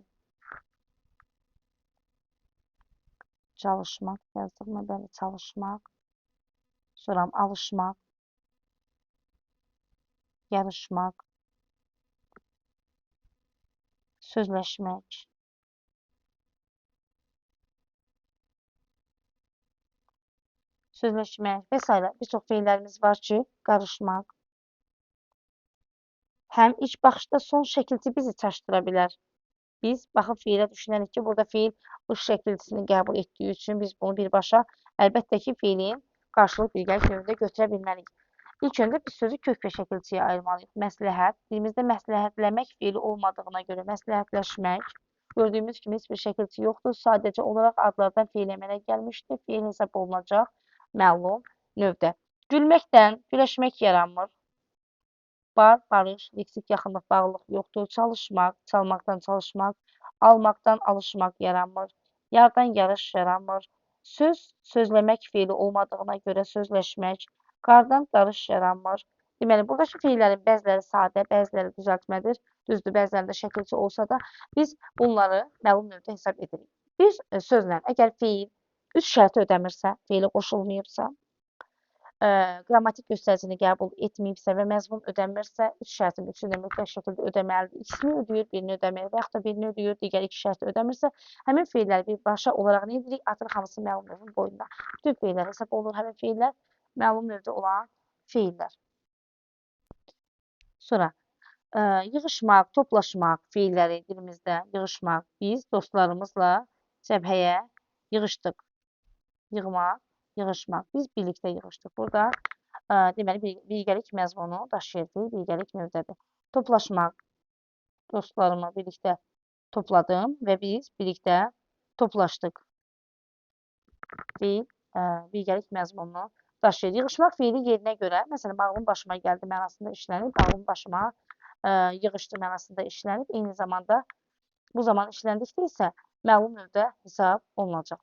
çalışmaq, yazdırma bəli, çalışmaq, sonra alışmaq, yarışmaq, sözləşmək, və s. Bir çox feillərimiz var ki, qarışmaq. Həm ilk baxışda son şəkilçi bizi çaşdıra bilər. Biz baxıb feilə düşünərik ki, burada feil iş şəkilçisini qəbul etdiyi üçün biz bunu birbaşa əlbəttə ki, feilin qarşılıq bilgəlik növündə götürə bilməliyik. İlk öncə biz sözü kök və şəkilçiyə ayırmalıyıq. Məsləhət, dilimizdə məsləhətləmək feili olmadığına görə məsləhətləşmək, gördüyümüz kimi heç bir şəkilçi yoxdur. Sadəcə olaraq adlardan feil əmələ gəlmişdir. Feil hesab olunacaq məlum növdə. Gülməkdən güləşmək yaranmır. Barış, leksik yaxınlıq, bağlılıq yoxdur. Çalışmaq, çalmaqdan çalışmaq, almaqdan alışmaq yaranmır. Yardan yarış yaranmır. Sözləmək feili olmadığına görə sözləşmək, qardan qarış yaranmır. Deməli, buradakı feillərin bəziləri sadə, bəziləri düzəltmədir. Düzdür, bəzilərində şəkilçi olsa da biz bunları məlum növdə hesab edirik. Bir sözlə, əgər feil 3 şərti ödəmirsə, feilə qoşulmayıbsa, qrammatik göstəricini qəbul etməyibsə və məzmun ödənmirsə, 3 şərtin üçünü də mütləq şəkildə ödəməlidir. İkisini ödəyir, birini ödəmir və yaxud da birini ödəyir, digər 2 şərti ödəmirsə, həmin feilləri birbaşa olaraq nə edirik? Artıq hamısı məlum növün boyunda. Bütün feillər hesab olunur, həmin feillər məlum növdə olan feillər. Sonra, yığışmaq, toplaşmaq feilləri dilimizdə yığışmaq. Biz dostlarımızla cəbhəyə yığışdıq. Yığmaq, yığışmaq. Biz birlikdə yığışdıq. Burada deməli birgəlik məzmunu daşıyır, birgəlik növdədir. Toplaşmaq, dostlarımı birlikdə topladım və biz birlikdə toplaşdıq. Birgəlik məzmununu daşıyır. Yığışmaq feili yerinə görə, məsələn, ağlım başıma gəldi mənasında işlənib, ağlım başıma yığışdı mənasında işlənib. Eyni zamanda bu zaman işləndikdə isə məlum növdə hesab olunacaq.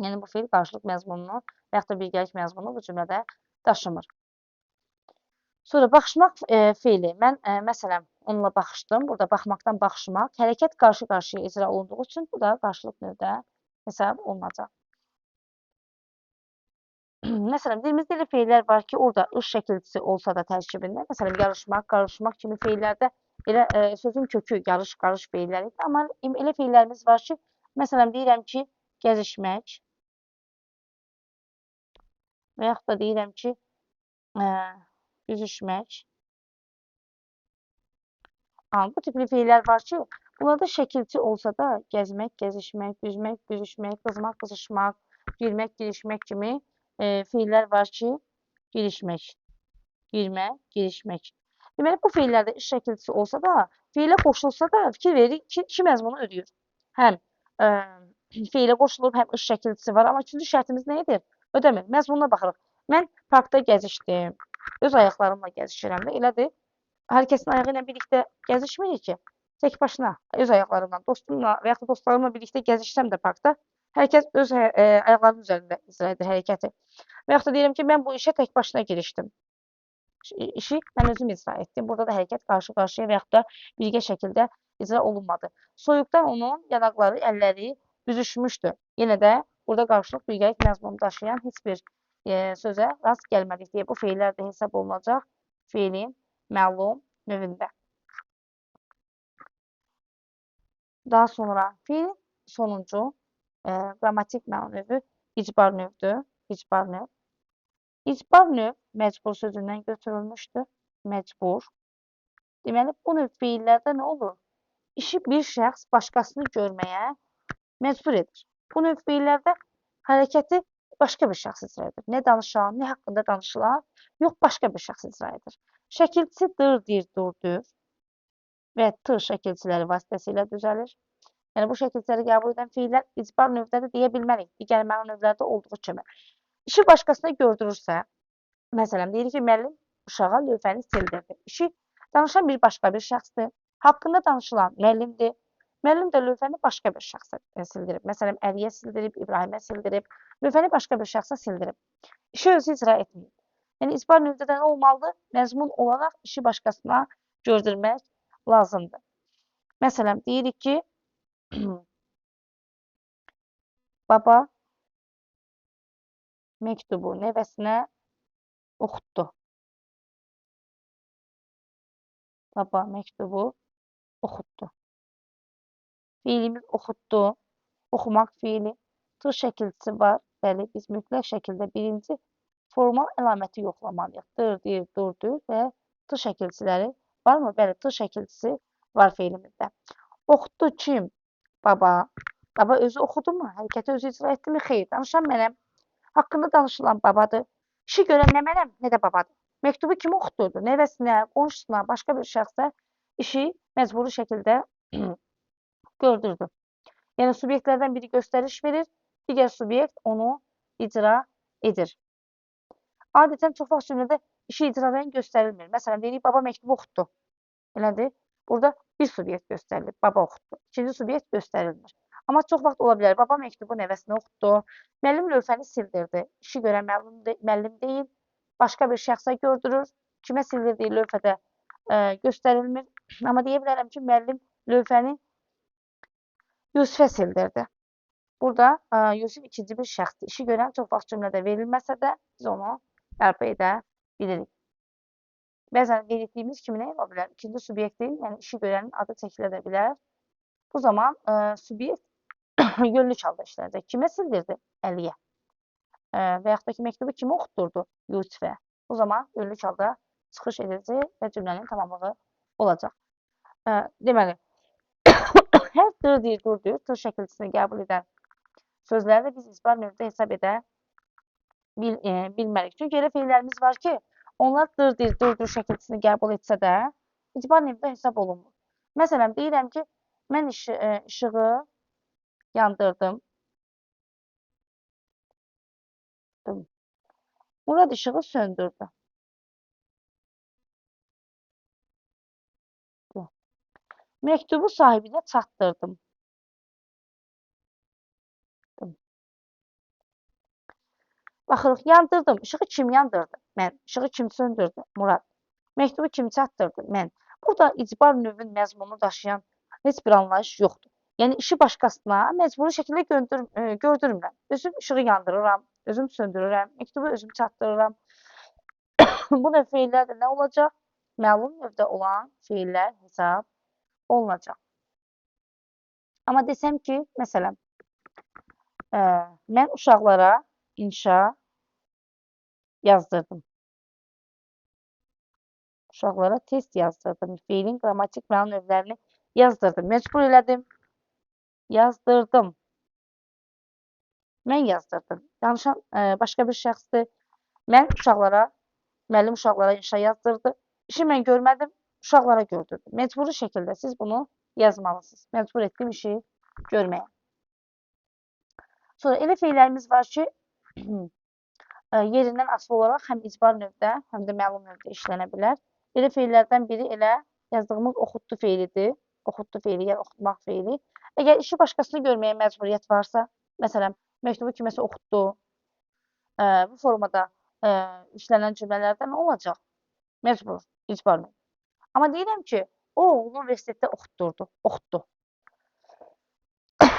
Yəni, bu feil qarşılıq məzmununu və yaxud da birgəlik məzmununu bu cümlədə daşımır. Sonra, baxışmaq feili. Mən, məsələn, onunla baxışdım. Burada baxmaqdan baxışmaq. Hərəkət qarşı-qarşıya icra olunduğu üçün bu da qarşılıq növdə hesab olunacaq. Məsələn, dilimizdə elə feillər var ki, orada iş şəkilçisi olsa da tərkibində, məsələn, yarışmaq, qarışmaq kimi feillərdə elə sözün kökü yarış, qarış feilləridir. Amma elə feillərimiz var ki, məsələn, deyirəm ki, gəzişmək və yaxud da deyirəm ki, üzüşmək. Bu tipli feillər var ki, bunlarda şəkilçi olsa da gəzmək, gəzişmək, üzmək, büzüşmək, qızmaq, qızışmaq, girmək, girişmək kimi feillər var ki, girişmək, girmək, girişmək. Deməli, bu feillərdə iş şəkilçisi olsa da, feilə qoşulsa da fikir veririk ki, iki məzmunu ödəyir. Həm feilə qoşulub, həm iş şəkilçisi var. Amma üçüncü şərtimiz nə edir? Ödəmir. Məzmununa baxırıq. Mən parkda gəzişdim. Öz ayaqlarımla gəzişirəm də. Elədir. Hər kəsin ayağı ilə birlikdə gəzişmirik ki. Tək başına, öz ayaqlarımla, dostumla və yaxud da dostlarımla birlikdə gəzişsəm də parkda, hər kəs öz ayaqlarının üzərində icra edir hərəkəti. Və yaxud da deyirəm ki, mən bu işə tək başına girişdim. İşi mən özüm icra etdim. Burada da hərəkət qarşı-qarşıya və yaxud da birgə şəkildə icra olunmadı. Soyuqdan onun yanaqları, əlləri büzüşmüşdür. Yenə də burada qarşılıq bilgəlik məzmunu daşıyan heç bir sözə rast gəlmədik deyə bu feillər də hesab olunacaq feilin məlum növündə. Daha sonra feilin sonuncu qrammatik məlum növü icbar növdür. İcbar növ. İcbar növ məcbur sözündən götürülmüşdür. Məcbur. Deməli, bu növ feillərdə nə olur? İşi bir şəxs başqasını görməyə məcbur edir. Bu növ feillərdə hərəkəti başqa bir şəxs icra edir. Nə danışan, nə haqqında danışılan, yox, başqa bir şəxs icra edir. Şəkilçisi dır, dir, durdur və tır şəkilçiləri vasitəsilə düzəlir. Yəni, bu şəkilçiləri qəbul edən feillər icbar növdə də deyə bilmərik. Digər məna növlərdə olduğu kimi. İşi başqasına gördürürsə, məsələn, deyirik ki, müəllim uşağa lövhəni sildirdi. İşi danışan bir başqa bir şəxsdir. Haqqında danışılan müəllimdir. Müəllim də lövhəni başqa bir şəxsə sildirib. Məsələn, Əliyə sildirib, İbrahimə sildirib, lövhəni başqa bir şəxsə sildirib. İşi özü icra etməyib. Yəni, icbar növdə də nə olmalıdır? Məzmun olaraq işi başqasına gördürmək lazımdır. Məsələn, deyirik ki, baba məktubu nəvəsinə oxutdu. Baba məktubu oxutdu. Feilimiz oxutdu, oxumaq feili. Tır şəkilçisi var. Bəli, biz mütləq şəkildə birinci formal əlaməti yoxlamalıyıq. Dır, dir, durdur və tır şəkilçiləri varmı? Bəli, tır şəkilçisi var feilimizdə. Oxutdu kim? Baba. Baba özü oxudu mu? Hərəkəti özü icra etdi mi? Xeyr. Danışan mənəm. Haqqında danışılan babadır. İşi görən nə mənəm, nə də babadır. Məktubu kim oxutdurdu? Nəvəsinə, qonşusuna, başqa bir şəxsə işi məcburi şəkildə gördürdü. Yəni, subyektlərdən biri göstəriş verir, digər subyekt onu icra edir. Adətən çox vaxt cümlədə işi icra edən göstərilmir. Məsələn, deyirik, baba məktubu oxutdu. Elədir. Burada bir subyekt göstərilir, baba oxutdu. İkinci subyekt göstərilmir. Amma çox vaxt ola bilər, baba məktubu nəvəsinə oxutdu, müəllim lövhəni sildirdi. İşi görən müəllim deyil, başqa bir şəxsə gördürür. Kimə sildirdiyi lövhədə göstərilmir. Amma deyə bilərəm ki, müəllim lövhəni Yusifə sildirdi. Burada Yusif ikinci bir şəxsdir. İşi görən çox vaxt cümlədə verilməsə də biz onu bərpa edə bilirik. Bəzən qeyd etdiyimiz kimi nə ola bilər? İkinci subyektin, yəni işi görənin adı çəkilə də bilər. Bu zaman subyekt yönlük halda işlənəcək. Kimə sildirdi? Əliyə. Və yaxud da ki, məktubu kimə oxutdurdu? Yusifə. O zaman yönlük halda çıxış edəcək və cümlənin tamamlığı olacaq. Deməli, hər dır, dir, durdur, tır şəkilçisini qəbul edən sözləri də biz icbar növdə hesab edə bilmərik. Çünki elə feillərimiz var ki, onlar dır, dir, durdur şəkilçisini qəbul etsə də icbar növdə hesab olunmur. Məsələn, deyirəm ki, mən işığı yandırdım. Murad işığı söndürdü. Məktubu sahibinə çatdırdım. Baxırıq, yandırdım. İşığı kim yandırdı? Mən. İşığı kim söndürdü? Murad. Məktubu kim çatdırdı? Mən. Burada icbar növün məzmununu daşıyan heç bir anlayış yoxdur. Yəni, işi başqasına məcburi şəkildə gördürmürəm. Özüm işığı yandırıram, özüm söndürürəm, məktubu özüm çatdırıram. Bu növ feillər də nə olacaq? Məlum növdə olan feillər hesab olunacaq. Amma desəm ki, məsələn, mən uşaqlara inşa yazdırdım. Uşaqlara test yazdırdım. Feilin qrammatik məna növlərini yazdırdım. Məcbur elədim. Yazdırdım. Mən yazdırdım. Danışan başqa bir şəxsdir. Mən uşaqlara, müəllim uşaqlara inşa yazdırdı. İşi mən görmədim, uşaqlara gördürdüm. Məcburi şəkildə siz bunu yazmalısınız. Məcbur etdim işi görməyə. Sonra elə feillərimiz var ki, yerindən asılı olaraq həm icbar növdə, həm də məlum növdə işlənə bilər. Elə feillərdən biri elə yazdığımız oxutdu feilidir. Oxutdu feili, yəni oxutmaq feili. Əgər işi başqasını görməyə məcburiyyət varsa, məsələn, məktubu kiməsə oxutdu, bu formada işlənən cümlələrdə nə olacaq? Məcbur, icbar növü. Amma deyirəm ki, o universitetdə oxutdu.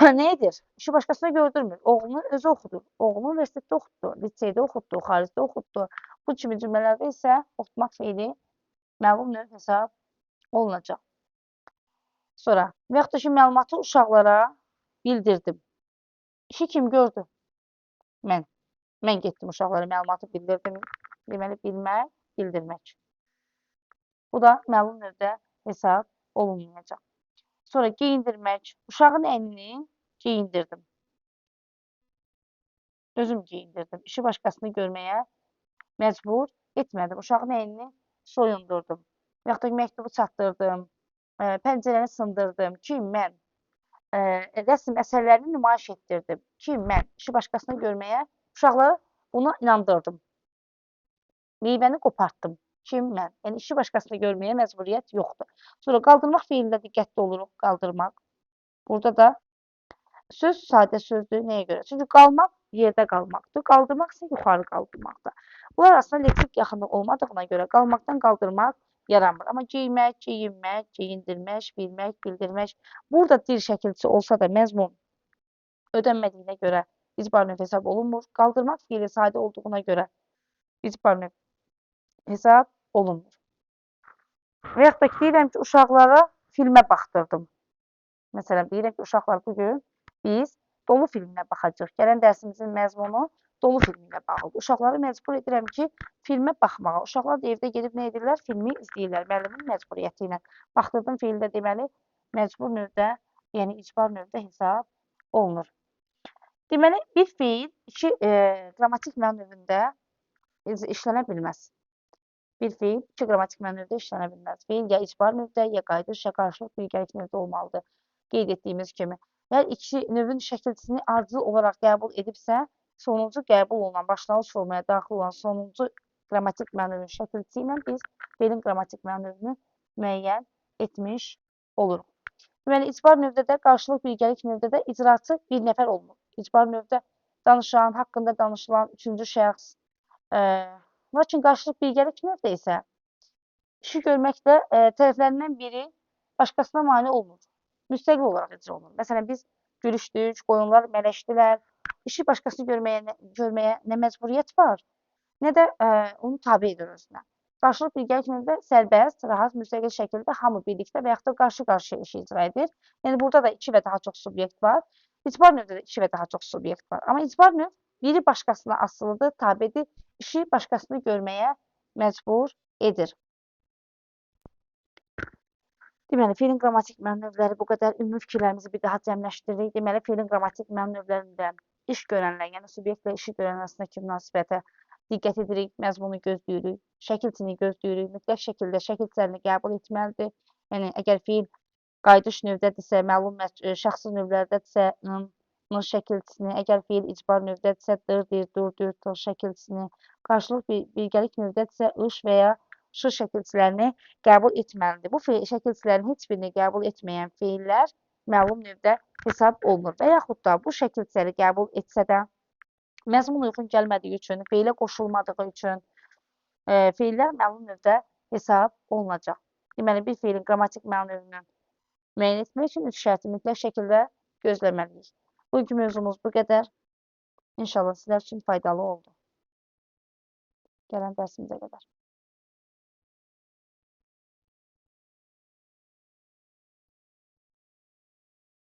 Nə edir? İşi başqasına gördürmür. Oğlunu özü oxudur. Oğlunu universitetdə oxutdu, liseydə oxutdu, xaricdə oxutdu. Bu kimi cümlələrdə isə oxutmaq feili məlum növ hesab olunacaq. Sonra, və yaxud da ki, məlumatı uşaqlara bildirdim. İşi kim gördü? Mən. Mən getdim uşaqlara məlumatı bildirdim. Deməli, bilmək, bildirmək. Bu da məlum növdə hesab olunmayacaq. Sonra geyindirmək. Uşağın əynini geyindirdim. Özüm geyindirdim. İşi başqasını görməyə məcbur etmədim. Uşağın əynini soyundurdum. Və yaxud da məktubu çatdırdım. Pəncərəni sındırdım. Kim? Mən. Rəsm əsərlərini nümayiş etdirdim. Kim? Mən. İşi başqasına görməyə uşaqları buna inandırdım. Meyvəni qopartdım. Kim? Mən. Yəni, işi başqasına görməyə məcburiyyət yoxdur. Sonra, qaldırmaq feilində diqqətli oluruq. Qaldırmaq. Burada da söz sadə sözdür. Nəyə görə? Çünki qalmaq yerdə qalmaqdır. Qaldırmaq isə yuxarı qaldırmaqdır. Bunlar arasında lektik yaxınlıq olmadığına görə qalmaqdan qaldırmaq yaranmır. Amma geymək, geyinmək, geyindirmək, bilmək, bildirmək. Burada dil şəkilçisi olsa da məzmun ödənmədiyinə görə icbar növ hesab olunmur. Qaldırmaq feili sadə olduğuna görə icbar növ hesab olunmur. Və yaxud da ki, deyirəm ki, uşaqlara filmə baxdırdım. Məsələn, deyirəm ki, uşaqlar bugün biz dolu filminə baxacağıq. Gələn dərsimizin məzmunu dolu filmi ilə bağlıdır. Uşaqları məcbur edirəm ki, filmə baxmağa. Uşaqlar da evdə gedib nə edirlər? Filmi izləyirlər. Müəllimin məcburiyyəti ilə. Baxdırdım feili də deməli, məcbur növdə, yəni icbar növdə hesab olunur. Deməli, bir feil iki qrammatik məna növündə işlənə bilməz. Bir feil iki qrammatik məna növdə işlənə bilməz. Feil ya icbar növdə, ya qayıdış, ya qarşılıq bilgəlik növdə olmalıdır. Qeyd etdiyimiz kimi. Əgər iki növün şəkilçisini ardıcıl olaraq qəbul edibsə, sonuncu qəbul olunan, başlanğıc formaya daxil olan sonuncu qrammatik məna növünün şəkilçisi ilə biz feilin qrammatik məna növünü müəyyən etmiş oluruq. Deməli, icbar növdə də, qarşılıq bilgəlik növdə də icraçı bir nəfər olmur. İcbar növdə danışan, haqqında danışılan üçüncü şəxs, lakin qarşılıq bilgəlik növdə isə işi görməklə tərəflərindən biri başqasına mane olmur. Müstəqil olaraq icra olunur. Məsələn, biz gülüşdük, qoyunlar mələşdilər. İşi başqasını görməyə nə məcburiyyət var, nə də onu tabe edir özünə. Qarşılıq bilgəlik növdə sərbəst, rahat, müstəqil şəkildə hamı birlikdə və yaxud da qarşı-qarşıya işi icra edir. Yəni, burada da 2 və daha çox subyekt var. İcbar növdə də 2 və daha çox subyekt var. Amma icbar növ biri başqasına asılıdır, tabedir, işi başqasını görməyə məcbur edir. Deməli, feilin qrammatik məna növləri bu qədər. Ümumi fikirlərimizi bir daha cəmləşdiririk. Deməli, feilin qrammatik məna növlərində iş görənlər, yəni subyektlə işi görən arasındakı münasibətə diqqət edirik, məzmunu gözləyirik, şəkilçini gözləyirik, mütləq şəkildə şəkilçilərini qəbul etməlidir. Yəni, əgər feil qayıdış növdədirsə, məlum şəxsi növlərdədirsə, n şəkilçisini, əgər feil icbar növdədirsə, dır, dur, tıl şəkilçisini, qarşılıq bilgəlik növdədirsə, ış və ya ş şəkilçilərini qəbul etməlidir. Bu şəkilçilərin heç birini qəbul etməyən feillər məlum növdə hesab olunur. Və yaxud da bu şəkilçiləri qəbul etsə də, məzmun uyğun gəlmədiyi üçün, feilə qoşulmadığı üçün feillər məlum növdə hesab olunacaq. Deməli, bir feilin qrammatik məna növünü müəyyən etmək üçün 3 şərti mütləq şəkildə gözləməliyik. Bugünkü mövzumuz bu qədər. İnşallah sizlər üçün faydalı oldu. Gələn dərsimizə qədər.